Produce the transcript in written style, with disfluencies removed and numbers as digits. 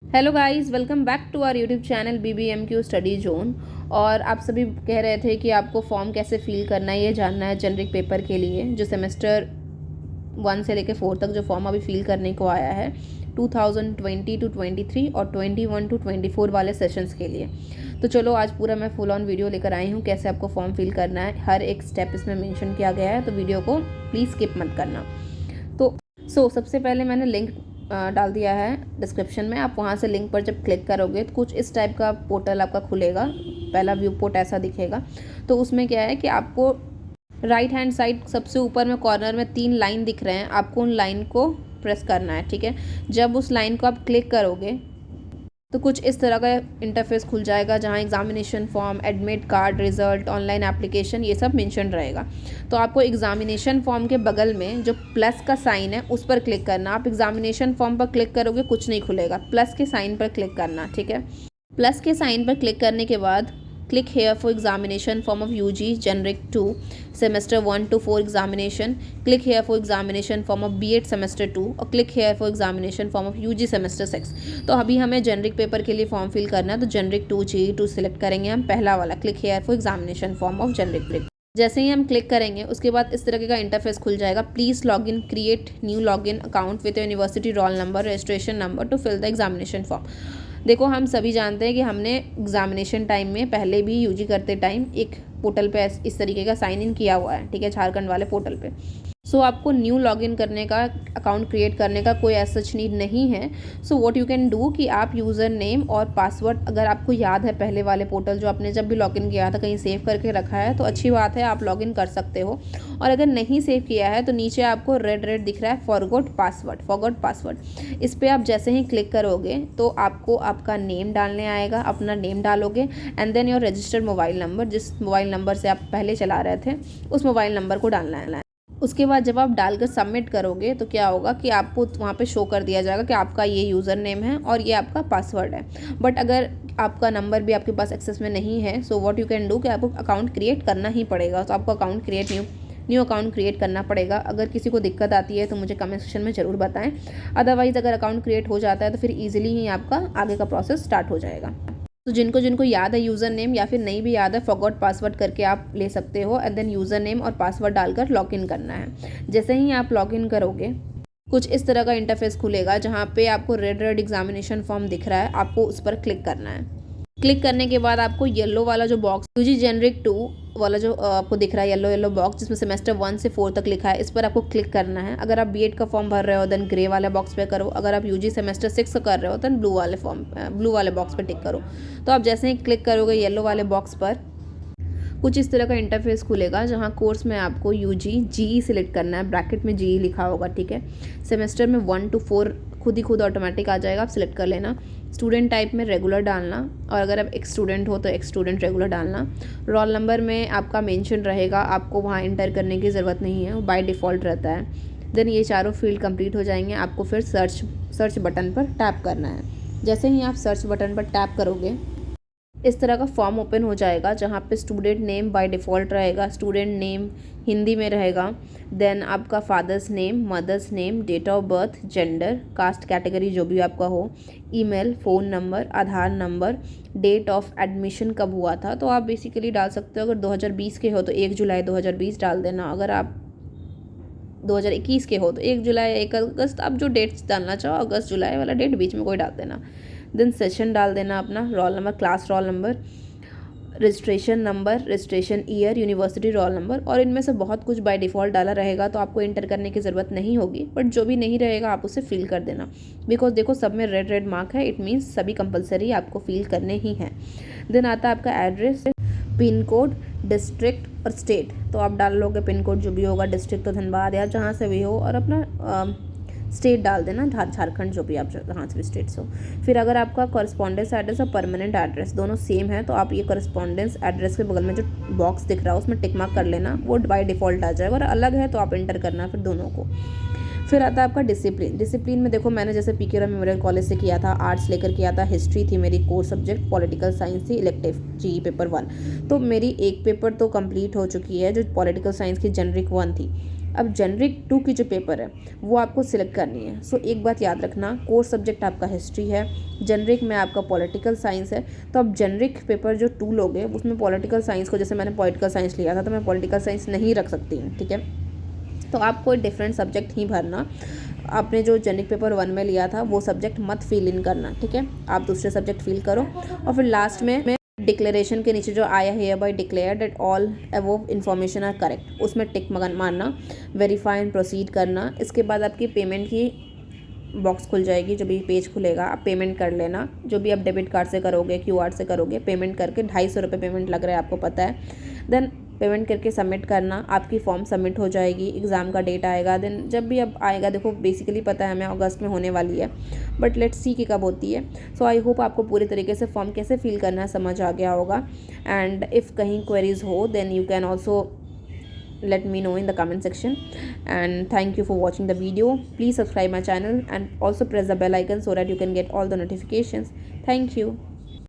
Hello guys, welcome back to our YouTube channel BBMQ study zone. और आप सभी कह रहे थे कि आपको फॉर्म कैसे फिल करना है, ये जानना है जेनरिक पेपर के लिए, जो सेमेस्टर 1 से लेकर 4 तक जो फॉर्म अभी फिल करने को आया है 2020 टू 23 और 21 टू 24 वाले सेशंस के लिए। तो चलो आज पूरा मैं फुल ऑन वीडियो लेकर आई हूँ कैसे आपको फॉर्म फिल करना है। हर एक स्टेप इसमें मेंशन किया गया है, तो वीडियो को प्लीज़ स्किप मत करना। तो सबसे पहले मैंने लिंक डाल दिया है डिस्क्रिप्शन में। आप वहाँ से लिंक पर जब क्लिक करोगे तो कुछ इस टाइप का पोर्टल आपका खुलेगा। पहला व्यू पोर्ट ऐसा दिखेगा। तो उसमें क्या है कि आपको राइट हैंड साइड सबसे ऊपर में कॉर्नर में 3 लाइन दिख रहे हैं, आपको उन लाइन को प्रेस करना है। ठीक है, जब उस लाइन को आप क्लिक करोगे तो कुछ इस तरह का इंटरफेस खुल जाएगा, जहाँ examination form, admit card, result, online application, ये सब मेंशन रहेगा। तो आपको एग्जामिनेशन फॉर्म के बगल में जो प्लस का साइन है उस पर क्लिक करना। आप एग्जामिनेशन फॉर्म पर क्लिक करोगे कुछ नहीं खुलेगा, प्लस के साइन पर क्लिक करना। ठीक है, प्लस के साइन पर क्लिक करने के बाद click here for examination form of UG generic 2 semester 1 to 4 examination, click here for examination form of B.Ed semester 2 और click here for examination form of UG semester 6। तो अभी हमें जेनरिक पेपर के लिए फॉर्म फिल करना है, तो generic 2 GE2 select करेंगे हम, पहला वाला click here for examination form of generic paper. जैसे ही हम क्लिक करेंगे उसके बाद इस तरीके का इंटरफेस खुल जाएगा। Please log in, create new log in account with university roll number, registration number to fill the examination form. देखो, हम सभी जानते हैं कि हमने एग्जामिनेशन टाइम में पहले भी UG करते टाइम एक पोर्टल पे इस तरीके का साइन इन किया हुआ है। ठीक है, झारखंड वाले पोर्टल पे। सो आपको न्यू लॉगिन करने का, अकाउंट क्रिएट करने का कोई ऐसा सच नीड नहीं है। So what you can do कि आप यूज़र नेम और पासवर्ड, अगर आपको याद है पहले वाले पोर्टल जो आपने जब भी लॉगिन किया था कहीं सेव करके रखा है तो अच्छी बात है, आप लॉगिन कर सकते हो। और अगर नहीं सेव किया है तो नीचे आपको रेड दिख रहा है फॉरगॉट पासवर्ड। इस पर आप जैसे ही क्लिक करोगे तो आपको आपका नेम डालने आएगा, अपना नेम डालोगे and then your registered mobile number, जिस मोबाइल नंबर से आप पहले चला रहे थे उस मोबाइल नंबर को डालना है। उसके बाद जब आप डालकर सबमिट करोगे तो क्या होगा कि आपको वहाँ पे शो कर दिया जाएगा कि आपका ये यूज़र नेम है और ये आपका पासवर्ड है। बट अगर आपका नंबर भी आपके पास एक्सेस में नहीं है, so what you can do कि आपको अकाउंट क्रिएट करना ही पड़ेगा। तो आपको account create new account create करना पड़ेगा। अगर किसी को दिक्कत आती है तो मुझे कमेंट सेक्शन में ज़रूर बताएं। अदरवाइज़ अगर अकाउंट क्रिएट हो जाता है तो फिर ईजिली ही आपका आगे का प्रोसेस स्टार्ट हो जाएगा। तो जिनको जिनको याद है यूज़र नेम, या फिर नहीं भी याद है, फॉरगॉट पासवर्ड करके आप ले सकते हो एंड देन यूज़र नेम और पासवर्ड डालकर लॉगिन करना है। जैसे ही आप लॉगिन करोगे कुछ इस तरह का इंटरफेस खुलेगा, जहाँ पे आपको रेड एग्जामिनेशन फॉर्म दिख रहा है, आपको उस पर क्लिक करना है। क्लिक करने के बाद आपको येलो वाला जो बॉक्स, UG जेनरिक 2 वाला जो आपको दिख रहा है येलो बॉक्स जिसमें सेमेस्टर 1 से 4 तक लिखा है, इस पर आपको क्लिक करना है। अगर आप B.Ed का फॉर्म भर रहे हो देन ग्रे वाले बॉक्स पे करो। अगर आप UG सेमेस्टर 6 कर रहे हो देन ब्लू वाले बॉक्स पे टिक करो। तो आप जैसे ही क्लिक करोगे येलो वाले बॉक्स पर कुछ इस तरह का इंटरफेस खुलेगा, जहाँ कोर्स में आपको UG GE सिलेक्ट करना है, ब्रैकेट में GE लिखा होगा। ठीक है, सेमेस्टर में 1 to 4 खुद ऑटोमेटिक आ जाएगा, आप सिलेक्ट कर लेना। स्टूडेंट टाइप में रेगुलर डालना, और अगर आप एक्स स्टूडेंट हो तो एक्स स्टूडेंट रेगुलर डालना। रोल नंबर में आपका मेंशन रहेगा, आपको वहाँ इंटर करने की ज़रूरत नहीं है, वो बाय डिफ़ॉल्ट रहता है। देन ये चारों फील्ड कंप्लीट हो जाएंगे, आपको फिर सर्च बटन पर टैप करना है। जैसे ही आप सर्च बटन पर टैप करोगे इस तरह का फॉर्म ओपन हो जाएगा, जहाँ पे स्टूडेंट नेम बाय डिफ़ॉल्ट रहेगा, स्टूडेंट नेम हिंदी में रहेगा। देन आपका father's name, mother's name, date of birth, gender, caste category जो भी आपका हो, email, phone number, Aadhaar number, date of admission कब हुआ था तो आप बेसिकली डाल सकते हो। अगर 2020 के हो तो 1 जुलाई 2020 डाल देना। अगर आप 2021 के हो तो 1 जुलाई 1 अगस्त, आप जो डेट्स डालना चाहो, अगस्त जुलाई वाला डेट बीच में कोई डाल देना। देन सेशन डाल देना अपना, roll number, class role number, registration number, registration year, university roll number. और इनमें से बहुत कुछ बाय डिफ़ॉल्ट डाला रहेगा तो आपको इंटर करने की ज़रूरत नहीं होगी, बट जो भी नहीं रहेगा आप उसे फिल कर देना। बिकॉज देखो सब में रेड मार्क है, इट मीन्स सभी कंपलसरी आपको फिल करने ही हैं। देन आता है आपका एड्रेस, पिन कोड, डिस्ट्रिक्ट और स्टेट। तो आप डाल लोगे पिन कोड जो भी होगा, डिस्ट्रिक्ट तो धनबाद या जहाँ से भी हो, और अपना स्टेट डाल देना, झारखंड जो भी आप जहाँ से भी स्टेट्स हो। फिर अगर आपका कॉरस्पॉन्डेंस एड्रेस और परमानेंट एड्रेस दोनों सेम है तो आप ये कॉरस्पॉन्डेंस एड्रेस के बगल में जो बॉक्स दिख रहा है उसमें टिक मार्क कर लेना, वो बाय डिफ़ॉल्ट आ जाएगा। और अलग है तो आप इंटर करना फिर दोनों को। फिर आता है आपका डिसिप्लिन में देखो मैंने जैसे PK राव मेमोरियल कॉलेज से किया था, आर्ट्स लेकर किया था, हिस्ट्री थी मेरी कोर सब्जेक्ट, पॉलिटिकल साइंस थी इलेक्टिव GE पेपर 1। तो मेरी एक पेपर तो कंप्लीट हो चुकी है जो पॉलिटिकल साइंस की जेनरिक 1 थी। अब जेनरिक 2 की जो पेपर है वो आपको सिलेक्ट करनी है। सो एक बात याद रखना, कोर सब्जेक्ट आपका हिस्ट्री है, जेनरिक में आपका पॉलिटिकल साइंस है। तो अब जेनरिक पेपर जो 2 लोगे उसमें पॉलिटिकल साइंस को, जैसे मैंने पॉलिटिकल साइंस लिया था तो मैं पॉलिटिकल साइंस नहीं रख सकती हूँ, ठीक है। तो आप कोई डिफरेंट सब्जेक्ट ही भरना। आपने जो जेनिक पेपर 1 में लिया था वो सब्जेक्ट मत फिल इन करना, ठीक है। आप दूसरे सब्जेक्ट फिल करो और फिर लास्ट में डिक्लेरेशन के नीचे जो आया hereby declare that all above information are correct, उसमें टिक मारना, वेरीफाई एंड प्रोसीड करना। इसके बाद आपकी पेमेंट की बॉक्स खुल जाएगी, जो भी पेज खुलेगा आप पेमेंट कर लेना। जो भी आप डेबिट कार्ड से करोगे, QR से करोगे, पेमेंट करके 250 रुपये पेमेंट लग रहा है आपको पता है। देन पेमेंट करके सबमिट करना, आपकी फॉर्म सबमिट हो जाएगी। एग्ज़ाम का डेट आएगा, देन जब भी अब आएगा, देखो बेसिकली पता है हमें अगस्त में होने वाली है, बट लेट्स सी कि कब होती है। सो आई होप आपको पूरी तरीके से फॉर्म कैसे फिल करना है समझ आ गया होगा। एंड इफ़ कहीं क्वेरीज हो then you can also let me know in the comment section, and thank you for watching the video. Please subscribe my channel and also press the bell icon so that you can get all the notifications. Thank you.